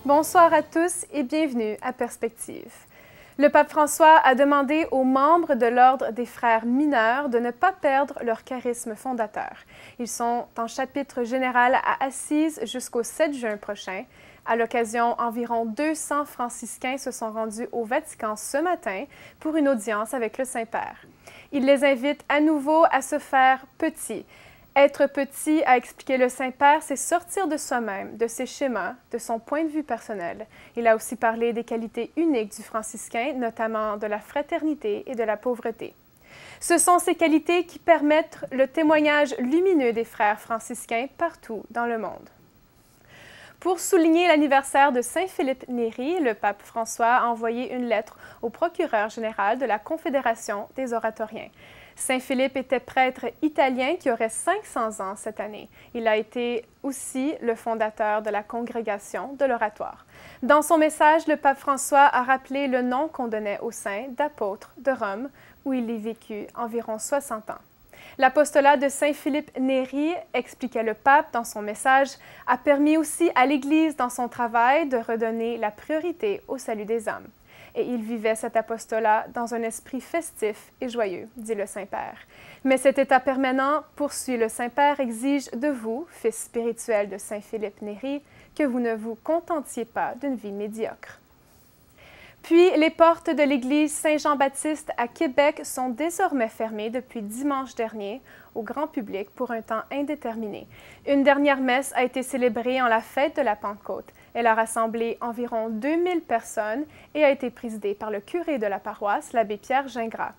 Bonsoir à tous et bienvenue à Perspective. Le pape François a demandé aux membres de l'Ordre des Frères mineurs de ne pas perdre leur charisme fondateur. Ils sont en chapitre général à Assise jusqu'au 7 juin prochain. À l'occasion, environ 200 franciscains se sont rendus au Vatican ce matin pour une audience avec le Saint-Père. Il les invite à nouveau à se faire petits. Être petit, a expliqué le Saint-Père, c'est sortir de soi-même, de ses schémas, de son point de vue personnel. Il a aussi parlé des qualités uniques du franciscain, notamment de la fraternité et de la pauvreté. Ce sont ces qualités qui permettent le témoignage lumineux des frères franciscains partout dans le monde. Pour souligner l'anniversaire de Saint Philippe Néri, le pape François a envoyé une lettre au procureur général de la Confédération des oratoriens. Saint Philippe était prêtre italien qui aurait 500 ans cette année. Il a été aussi le fondateur de la congrégation de l'Oratoire. Dans son message, le pape François a rappelé le nom qu'on donnait aux saints d'apôtres de Rome, où il y vécut environ 60 ans. L'apostolat de Saint Philippe Néri, expliquait le pape dans son message, a permis aussi à l'Église dans son travail de redonner la priorité au salut des âmes. Et il vivait cet apostolat dans un esprit festif et joyeux, dit le Saint-Père. Mais cet état permanent, poursuit le Saint-Père, exige de vous, fils spirituel de Saint Philippe Néri, que vous ne vous contentiez pas d'une vie médiocre. Puis, les portes de l'église Saint-Jean-Baptiste à Québec sont désormais fermées depuis dimanche dernier au grand public pour un temps indéterminé. Une dernière messe a été célébrée en la fête de la Pentecôte. Elle a rassemblé environ 2000 personnes et a été présidée par le curé de la paroisse, l'abbé Pierre Gingras.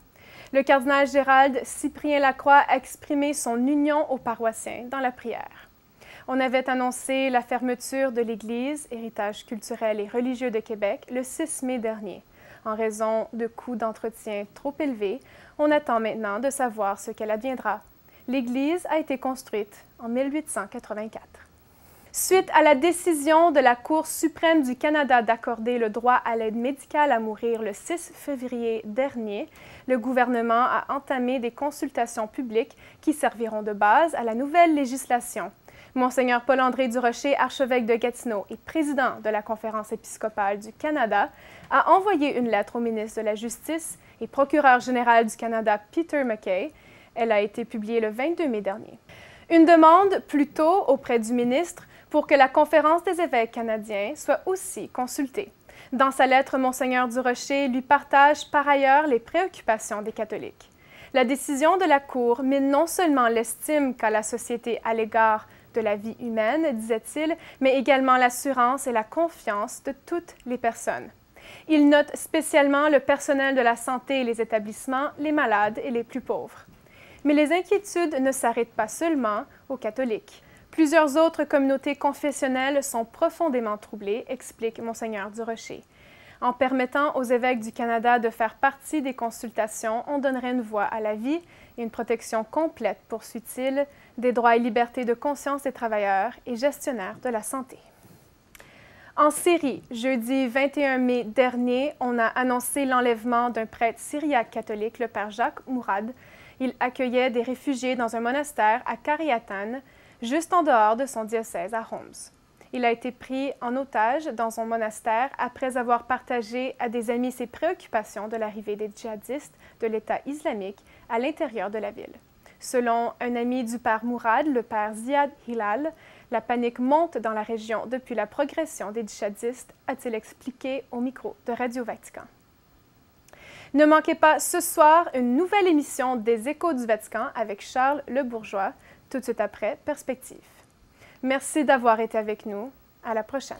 Le cardinal Gérald Cyprien Lacroix a exprimé son union aux paroissiens dans la prière. On avait annoncé la fermeture de l'Église, héritage culturel et religieux de Québec, le 6 mai dernier. En raison de coûts d'entretien trop élevés, on attend maintenant de savoir ce qu'elle adviendra. L'Église a été construite en 1884. Suite à la décision de la Cour suprême du Canada d'accorder le droit à l'aide médicale à mourir le 6 février dernier, le gouvernement a entamé des consultations publiques qui serviront de base à la nouvelle législation. Monseigneur Paul-André Durocher, archevêque de Gatineau et président de la Conférence épiscopale du Canada, a envoyé une lettre au ministre de la Justice et procureur général du Canada, Peter MacKay. Elle a été publiée le 22 mai dernier. Une demande plutôt auprès du ministre pour que la Conférence des évêques canadiens soit aussi consultée. Dans sa lettre, Monseigneur Durocher lui partage par ailleurs les préoccupations des catholiques. La décision de la Cour mine non seulement l'estime qu'a la société à l'égard de la vie humaine, disait-il, mais également l'assurance et la confiance de toutes les personnes. Il note spécialement le personnel de la santé et les établissements, les malades et les plus pauvres. Mais les inquiétudes ne s'arrêtent pas seulement aux catholiques. Plusieurs autres communautés confessionnelles sont profondément troublées, explique Monseigneur Durocher. En permettant aux évêques du Canada de faire partie des consultations, on donnerait une voix à la vie et une protection complète, poursuit-il, des droits et libertés de conscience des travailleurs et gestionnaires de la santé. En Syrie, jeudi 21 mai dernier, on a annoncé l'enlèvement d'un prêtre syriaque catholique, le père Jacques Mourad. Il accueillait des réfugiés dans un monastère à Karyatan, juste en dehors de son diocèse à Homs. Il a été pris en otage dans son monastère après avoir partagé à des amis ses préoccupations de l'arrivée des djihadistes de l'État islamique à l'intérieur de la ville. Selon un ami du père Mourad, le père Ziad Hilal, la panique monte dans la région depuis la progression des djihadistes, a-t-il expliqué au micro de Radio Vatican. Ne manquez pas ce soir une nouvelle émission des Échos du Vatican avec Charles Le Bourgeois, tout de suite après Perspective. Merci d'avoir été avec nous. À la prochaine.